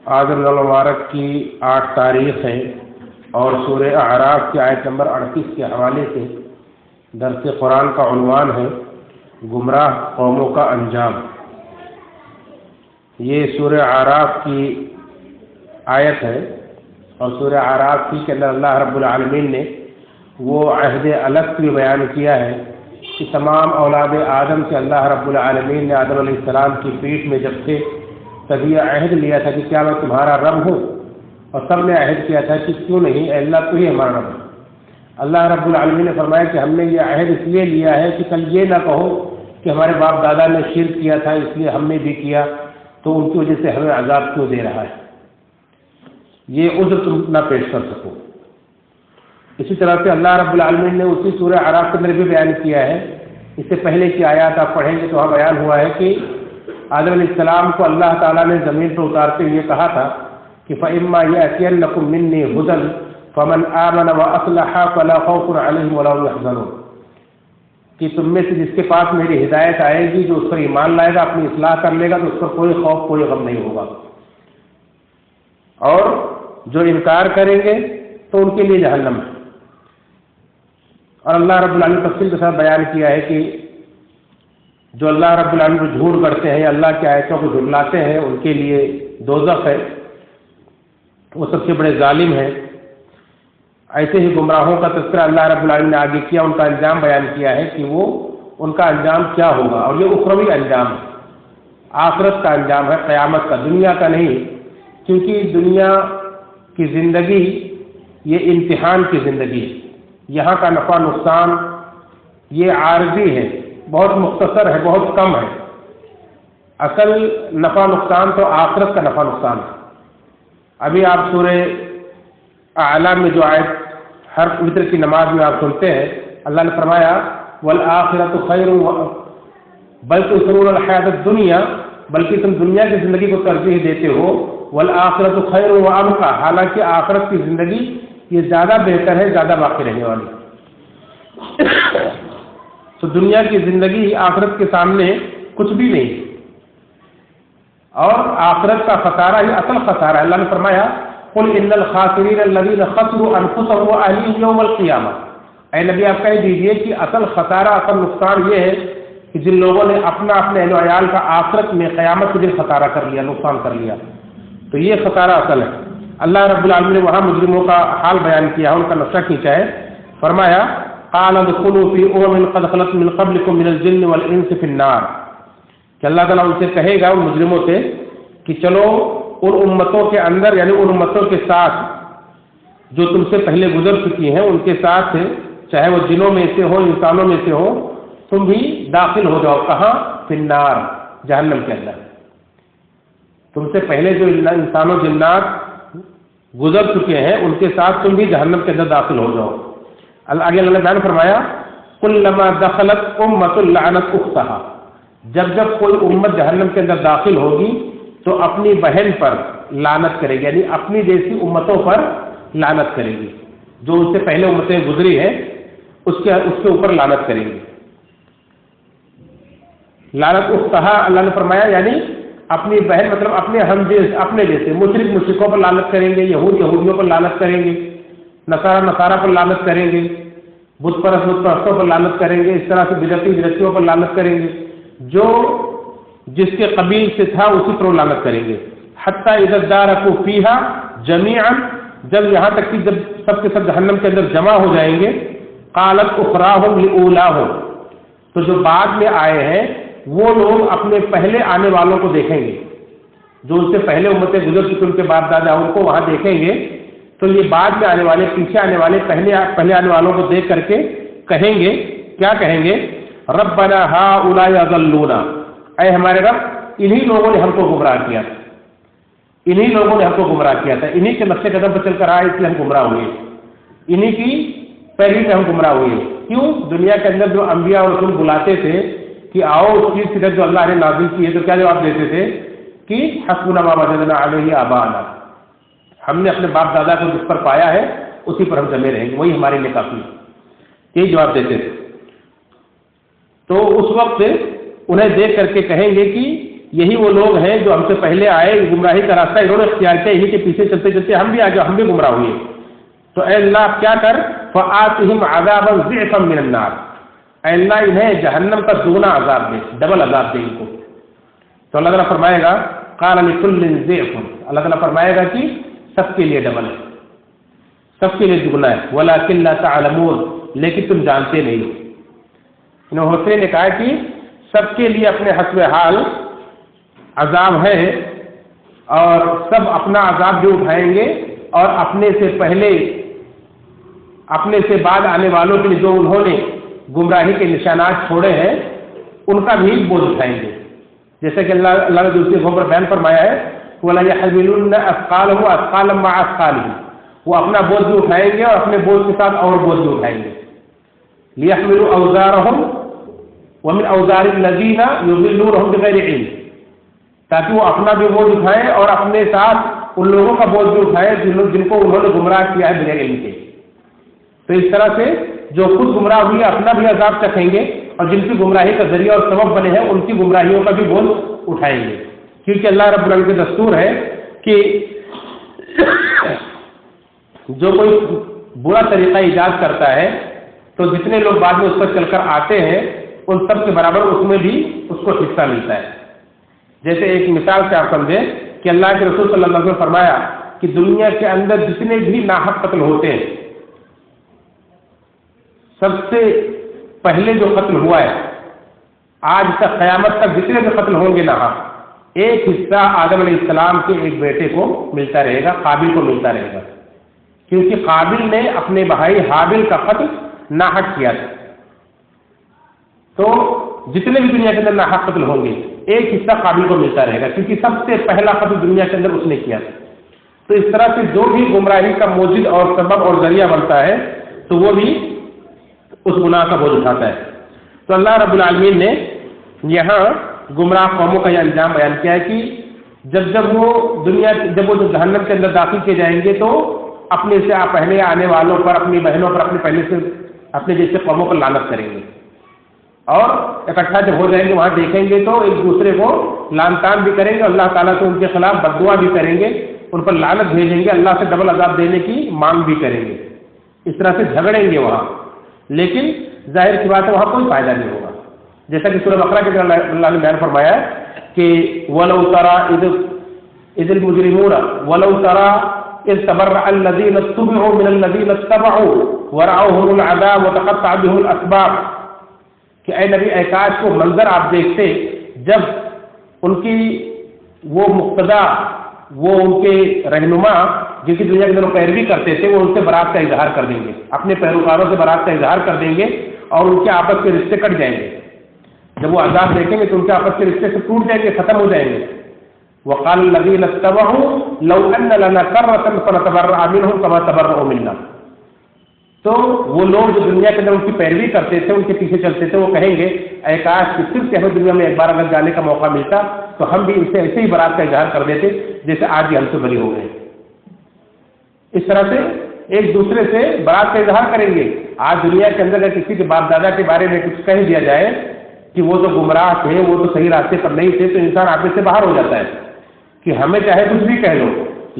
آج رمضان المبارک کی 8 تاریخ ہے اور سورہ اعراف کی آیت نمبر 38 کے حوالے سے درس قرآن کا عنوان ہے گمراہ قوموں کا انجام۔ یہ سورہ اعراف کی آیت ہے اور سورہ اعراف کے اندر اللہ رب العالمین نے وہ عہد الگ بھی بیان کیا ہے کہ تمام اولاد آدم سے اللہ رب العالمین نے آدم علیہ السلام کی پیٹھ میں جب سے تبھی عہد لیا تھا کہ کیا میں تمہارا رب ہوں، اور سب نے عہد کیا تھا کہ کیوں نہیں، اے اللہ تو ہی ہمارا رب ہے۔ اللہ رب العالمین نے فرمایا کہ ہم نے یہ عہد اس لیے لیا ہے کہ کل یہ نہ کہو کہ ہمارے باپ دادا نے شرک کیا تھا اس لیے ہم نے بھی کیا تو ان کی وجہ سے ہمیں عذاب کیوں دے رہا ہے، یہ عذر تم نہ پیش کر سکو۔ اسی طرح سے اللہ رب العالمین نے اسی سورہ اعراف کے اندر بھی بیان کیا ہے، اس سے پہلے کی آیات آپ پڑھیں گے تو وہاں بیان ہوا ہے کہ آدم علیہ السلام کو اللہ تعالیٰ نے زمین پر اتارتے ہوئے کہا تھا کہ فَإِمَّا يَأْتِيَنَّكُم مِّنِّي هُدًى فَمَنْ آمَنَ وَأَصْلَحَ فَلَا خَوْفٌ عَلَيْهِمْ وَلَا هُمْ يَحْزَنُونَ، کہ تم میں سے جس کے پاس میری ہدایت آئے گی، جو اس پر ایمان لائے گا، اپنی اصلاح کر لے گا، تو اس پر کوئی خوف کوئی غم نہیں ہوگا، اور جو انکار کریں گے تو ان کے لیے جہنم ہے۔ اور اللہ رب العالمین نے تفصیل کے ساتھ بیان کیا ہے کہ جو اللہ رب العالمین کو جھوٹ کرتے ہیں، اللہ کی آیتوں کو جھٹلاتے ہیں، ان کے لیے دوزخ ہے، وہ سب سے بڑے ظالم ہیں۔ ایسے ہی گمراہوں کا تذکرہ اللہ رب العالمین نے آگے کیا، ان کا انجام بیان کیا ہے کہ وہ ان کا انجام کیا ہوگا، اور یہ اخروی انجام ہے، آخرت کا انجام ہے، قیامت کا، دنیا کا نہیں، کیونکہ دنیا کی زندگی یہ امتحان کی زندگی ہے، یہاں کا نفع نقصان یہ عارضی ہے، بہت مختصر ہے، بہت کم ہے۔ اصل نفع نقصان تو آخرت کا نفع نقصان ہے۔ ابھی آپ سورہ اعلیٰ میں جو آیت ہر وتر کی نماز میں آپ سنتے ہیں، اللہ نے فرمایا وَالْآخِرَةُ خَيْرٌ بل تُؤْثِرُونَ الْحَيَاةَ الدُّنْيَا، بلکہ تم دنیا کی زندگی کو ترجیح دیتے ہو، وَالْآخِرَةُ خَيْرٌ وَأَبْقَىٰ، حالانکہ آخرت کی زندگی یہ زیادہ بہتر ہے، زیادہ باقی رہنے والی۔ تو دنیا کی زندگی آخرت کے سامنے کچھ بھی نہیں، اور آخرت کا خسارہ ہی اصل خسارہ ہے۔ اللہ نے فرمایا قُلْ إِنَّ الْخَاسِرِينَ الَّذِينَ خَسِرُوا أَنفُسَهُمْ وَأَهْلِيهِمْ يَوْمَ الْقِيَامَةِ، اے نبی آپ کہہ دیجئے کہ اصل خسارہ، اصل نقصان یہ ہے کہ جن لوگوں نے اپنا اپنے اہل و عیال کا آخرت میں قیامت کے دن خسارہ کر لیا، نقصان کر لیا، تو یہ خسارہ اصل ہے۔ اللہ رب العالمین نے وہاں مجرموں کا حال بیان کیا، ان کا نقشہ کھینچا ہے، فرمایا قال ادخلوا في امم قد خلت من قبلكم من الجن والانس في النار، کہ اللہ تعالیٰ ان سے کہے گا، ان مجرموں سے، کہ چلو ان امتوں کے اندر، یعنی ان امتوں کے ساتھ جو تم سے پہلے گزر چکی ہیں، ان کے ساتھ چاہے وہ جنوں میں سے ہو، انسانوں میں سے ہو، تم بھی داخل ہو جاؤ، کہاں؟ فی النار، جہنم کے اندر۔ تم سے پہلے جو انسانوں جنات گزر چکے ہیں ان کے ساتھ تم بھی جہنم کے اندر داخل ہو جاؤ۔ آگے اللہ نے بیان فرمایا کلما دخلت امۃ لعنت اختہا، جب جب کوئی امت جہنم کے اندر داخل ہوگی تو اپنی بہن پر لعنت کرے گی، یعنی اپنی جیسی امتوں پر لعنت کرے گی، جو اس سے پہلے امتیں گزری ہیں اس کے اوپر لعنت کرے گی۔ لعنت اختہا اللہ نے فرمایا یعنی اپنی بہن، مطلب اپنے ہم اپنے جیسے مشرکوں پر لعنت کریں گے، یہودیوں پر لعنت کریں گے، نصارہ پر لعنت کریں گے، بت پرستوں پر لعنت کریں گے، اس طرح سے بدعتیوں پر لعنت کریں گے، جو جس کے قبیل سے تھا اسی پر لعنت کریں گے۔ حتی اذا ادارکوا فیہا جمیعا، جب یہاں تک کہ جب سب کے سب جہنم کے اندر جمع ہو جائیں گے، قالت اخراہم لاولاہم، تو جو بعد میں آئے ہیں وہ لوگ اپنے پہلے آنے والوں کو دیکھیں گے، جو ان سے پہلے امتیں گزر چکے ان کے باپ دادا، ان کو وہاں دیکھیں گے، تو یہ بعد میں آنے والے، پیچھے آنے والے پہلے آنے والوں کو دیکھ کر کے کہیں گے، کیا کہیں گے؟ ربنا ہؤلاء اضلونا، اے ہمارے رب انہی لوگوں نے ہم کو گمراہ کیا تھا، انہی لوگوں نے ہم کو گمراہ کیا تھا، انہی کے نقش قدم پر چل کر آئے اس لیے ہم گمراہ ہوئے، انہی کی پیروی میں ہم گمراہ ہوئے۔ کیوں؟ دنیا کے اندر جو انبیاء اور رسول بلاتے تھے کہ آؤ اس چیز کی طرف جو اللہ نے نازل کی ہے، تو کیا جواب دیتے تھے کہ حسبنا ما وجدنا علیہ آباءنا، ہم نے اپنے باپ دادا کو جس پر پایا ہے اسی پر ہم جمے رہیں گے، وہی ہمارے لیے کافی ہے، یہی جواب دیتے تھے۔ تو اس وقت انہیں دیکھ کر کے کہیں گے کہ یہی وہ لوگ ہیں جو ہم سے پہلے آئے، گمراہی کا راستہ انہوں نے اختیار کیا، انہیں کے پیچھے چلتے چلتے ہم بھی آگے، ہم بھی گمراہ ہوئے. تو اے اللہ آپ کیا کر، فآتہم عذابا ضعفا من النار، اے اللہ انہیں جہنم کا دوگنا عذاب دے، ڈبل عذاب دے ان کو. تو اللہ تعالیٰ فرمائے گا قال لکل ضعف، اللہ تعالیٰ فرمائے گا کہ سب کے لیے ڈبل ہے، سب کے لیے دگنا ہے، ولکن لا تعلمون، لیکن تم جانتے نہیں. انہوں حسین نے کہا کہ سب کے لیے اپنے حسب حال عذاب ہے، اور سب اپنا عذاب بھی اٹھائیں گے، اور اپنے سے پہلے اپنے سے بعد آنے والوں کے لیے جو انہوں نے گمراہی کے نشانات چھوڑے ہیں ان کا بھی بوجھ اٹھائیں گے. جیسے کہ اللہ نے دوسری جگہوں پر بیان فرمایا ہے وَلَا يَحْمِلُنَّ أَثْقَالَهُمْ أَثْقَالًا مَعَ أَثْقَالِهِمْ، وہ اپنا بوجھ بھی اٹھائیں گے اور اپنے بوجھ کے ساتھ اور بوجھ بھی اٹھائیں گے. لِيَحْمِلُوا أَوْزَارَهُمْ وَمِنْ أَوْزَارِ الَّذِينَ يُضِلُّونَهُمْ بِغَيْرِ عِلْمٍ، تاکہ وہ اپنا بھی بوجھ اٹھائیں اور اپنے ساتھ ان لوگوں کا بوجھ بھی اٹھائیں جن کو انہوں نے گمراہ کیا ہے بغیر علم کے. تو اس طرح سے جو خود گمراہ ہوئی اپنا بھی عذاب چکھیں گے، اور جن کی گمراہی کا ذریعہ اور سبب بنے ہیں ان کی گمراہیوں کا بھی بوجھ اٹھائیں گے. کیونکہ اللہ رب العالمین کا دستور ہے کہ جو کوئی برا طریقہ ایجاد کرتا ہے تو جتنے لوگ بعد میں اس پر چل کر آتے ہیں ان سب کے برابر اس میں بھی اس کو حصہ ملتا ہے. جیسے ایک مثال سے آپ سمجھیں کہ اللہ کے رسول صلی اللہ علیہ وسلم نے فرمایا کہ دنیا کے اندر جتنے بھی ناحق قتل ہوتے ہیں، سب سے پہلے جو قتل ہوا ہے آج تک قیامت تک جتنے بھی قتل ہوں گے ناحق، ایک حصہ آدم علیہ السلام کے ایک بیٹے کو ملتا رہے گا، قابل کو ملتا رہے گا، کیونکہ قابل نے اپنے بھائی حابل کا قتل ناحق کیا تھا. تو جتنے بھی دنیا کے اندر ناحق قتل ہوں گے ایک حصہ قابل کو ملتا رہے گا، کیونکہ سب سے پہلا قتل دنیا کے اندر اس نے کیا تھا. تو اس طرح سے جو بھی گمراہی کا موجد اور سبب اور ذریعہ بنتا ہے تو وہ بھی اس گناہ کا بوجھ اٹھاتا ہے. تو اللہ رب العالمین نے یہاں گمراہ قوموں کا یہ انجام بیان کیا ہے کہ جب وہ جہنم کے اندر داخل کیے جائیں گے تو اپنے سے پہلے آنے والوں پر، اپنی بہنوں پر، اپنے جیسے قوموں پر لعنت کریں گے، اور اکٹھا جب ہو جائیں گے وہاں دیکھیں گے تو ایک دوسرے کو لعن طعن بھی کریں گے، اللہ تعالیٰ سے ان کے خلاف بددعا بھی کریں گے، ان پر لعنت بھیجیں گے، اللہ سے ڈبل عذاب دینے کی مانگ بھی کریں گے. اس طرح سے جھگڑیں گے وہاں، لیکن ظاہر کی بات ہے وہاں کوئی فائدہ نہیں ہوگا. جیسا کہ سورہ بقرہ کے اللہ نے بیان فرمایا ہے کہ وَلَوْ تَرَىٰ إِذِ الْمُجْرِمُونَ وَلَوْ تَرَىٰ إِذْ تَبَرَّأَ الَّذِينَ اتُّبِعُوا مِنَ الَّذِينَ اتَّبَعُوا وَرَأَوْهُمُ الْعَذَابَ وَتَقَطَّعَتْ بِهِمُ الْأَسْبَابُ، کہ اے نبی اے کاش کو منظر آپ دیکھتے جب ان کی وہ مقتدا، وہ ان کے رہنما جن کی دنیا کے اندر پیروی کرتے تھے، وہ ان سے برات کا اظہار کر دیں گے، اپنے پیروکاروں سے برات کا اظہار کر دیں گے اور ان کے آپس کے رشتے کٹ جائیں گے. جب وہ عذاب دیکھیں گے تو ان کے آپس کے رشتے سے ٹوٹ جائیں گے، ختم ہو جائیں گے. وَقَالَ الَّذِينَ اتَّبَعُوا لَوْ أَنَّ لَنَا كَرَّةً فَنَتَبَرَّأَ مِنْهُمْ كَمَا تَبَرَّؤُوا مِنَّا. تو وہ لوگ جو دنیا کے اندر ان کی پیروی کرتے تھے، ان کے پیچھے چلتے تھے، وہ کہیں گے اے کاش کہ صرف ہمیں دنیا میں ایک بار اگر جانے کا موقع ملتا تو ہم بھی ان سے ایسے ہی برات کا اظہار کر دیتے جیسے آج بھی ہم سے بری ہو گئے. اس طرح سے ایک دوسرے سے برات کا اظہار کریں گے. آج دنیا کے اندر اگر کسی کے باپ دادا کے بارے میں کچھ کہہ دیا جائے کہ وہ تو گمراہ تھے، وہ تو صحیح راستے پر نہیں تھے، تو انسان آپے سے باہر ہو جاتا ہے کہ ہمیں چاہے کچھ بھی کہہ لو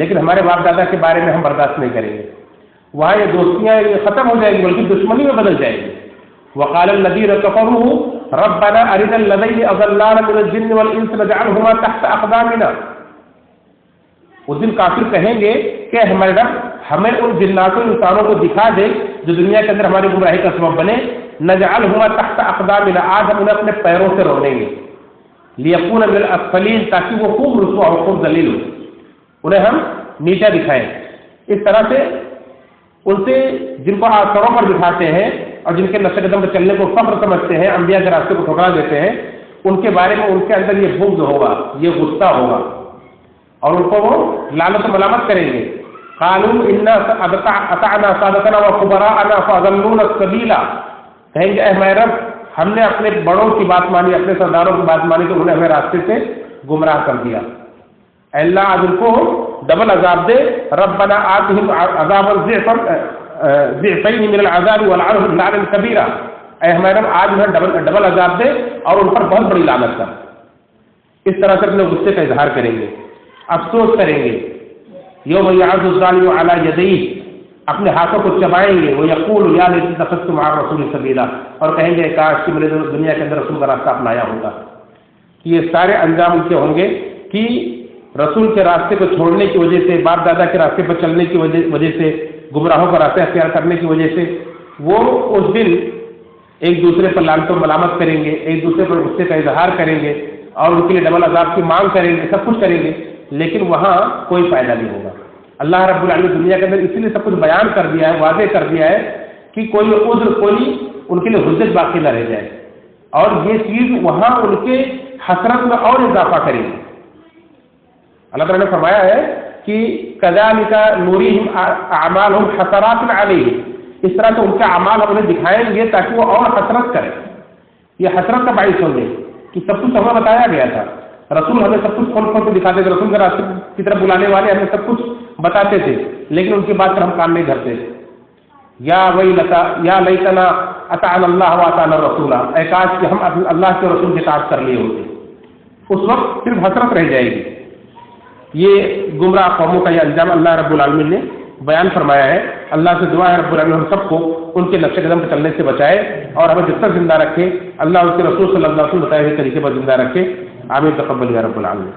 لیکن ہمارے باپ دادا کے بارے میں ہم برداشت نہیں کریں گے. وہاں یہ دوستیاں ختم ہو جائیں گی بلکہ دشمنی میں بدل جائے گی. وقال الذين كفروا ربنا ارنا الذين اضلانا من الجن والانس نجعلهما تحت اقدامنا. اس دن کافر کہیں گے کہ ہمارے رب ہمیں ان جنات و انسانوں کو دکھا دے جو دنیا کے اندر ہماری گمراہی کا سبب بنے. نجعلهما تحت اقدامنا، آج ہم انہیں اپنے پیروں سے رولیں گے. لیکون من الاسفلین، تاکہ وہ خوب رسوا اور خوب ذلیل ہو، انہیں ہم نیچا دکھائیں. اس طرح سے ان سے جن کو آسروں پر بٹھاتے ہیں اور جن کے نقش قدم پر چلنے کو فخر سمجھتے ہیں، انبیاء کے راستے کو ٹھکرا دیتے ہیں، ان کے بارے میں ان کے اندر یہ بغض ہوگا، یہ غصہ ہوگا اور ان کو وہ لعنت و ملامت کریں گے. قالوا انا اطعنا سادتنا وكبراءنا فاضلونا السبيل، کہیں گے اے ہمارے رب ہم نے اپنے بڑوں کی بات مانی، اپنے سرداروں کی بات مانی تو انہیں ہمیں راستے سے گمراہ کر دیا. اے اللہ آج ان کو ڈبل عذاب دے. ربنا آتهم عذابا ضعفین من العذاب والعنهم لعنا کبیرا، اے ہمارے رب آج انہیں ڈبل عذاب دے اور ان پر بہت بڑی لعنت کر. اس طرح سے اپنے غصے کا اظہار کریں گے، افسوس کریں گے، یوم یعض الظالم علی یدیہ، اپنے ہاتھوں کو چبائیں گے، وہ یقول یا لیتنی اتخذت مع الرسول سبیلا، اور کہیں گے کاش کہ میں نے دنیا کے اندر رسول کا راستہ اپنایا ہوگا۔ یہ سارے انجام ان کے ہوں گے کہ رسول کے راستے کو چھوڑنے کی وجہ سے، باپ دادا کے راستے پر چلنے کی وجہ سے، گمراہوں کا راستہ اختیار کرنے کی وجہ سے وہ اس دن ایک دوسرے پر لعنت و ملامت کریں گے، ایک دوسرے پر غصے کا اظہار کریں گے اور ان کے لیے ڈبل عذاب کی مانگ کریں گے، سب کچھ کریں گے، لیکن وہاں کوئی فائدہ نہیں ہوگا۔ اللہ رب العالمین دنیا کے اندر اسی لیے سب کچھ بیان کر دیا ہے، واضح کر دیا ہے کہ کوئی عذر، کوئی ان کے لیے حجت باقی نہ رہ جائے، اور یہ چیز وہاں ان کے حسرت میں اور اضافہ کرے گی۔ اللہ تعالیٰ نے فرمایا ہے کہ کذالک نوریہم اعمالہم حسرات علیہم، اس طرح سے ان کے اعمال ہم انہیں دکھائیں گے تاکہ وہ اور حسرت کریں، یہ حسرت کا باعث ہوں گے کہ سب کچھ ہمیں بتایا گیا تھا، رسول ہمیں سب کچھ کھول کھول کے دکھاتے تھے، رسول کے راستے کی طرف بلانے والے ہمیں سب کچھ بتاتے تھے، لیکن ان کی بات پر ہم کام نہیں دھرتے۔ یا ویلتا یا لیتنا اطعنا اللہ واطعنا الرسول، اے کاش کہ ہم اللہ کے رسول کی اطاعت کر لیے ہوتے، اس وقت صرف حسرت رہ جائے گی۔ یہ گمراہ قوموں کا یہ انجام اللہ رب العالمین نے بیان فرمایا ہے۔ اللہ سے دعا ہے رب العالمین ہم سب کو ان کے نقش قدم پر چلنے سے بچائے اور ہمیں جب تک زندہ رکھے، اللہ اس کے رسول صلی اللہ علیہ وسلم بتائے ہوئے طریقے پر زندہ رکھے۔ آمین، تقبل یا رب العالمین۔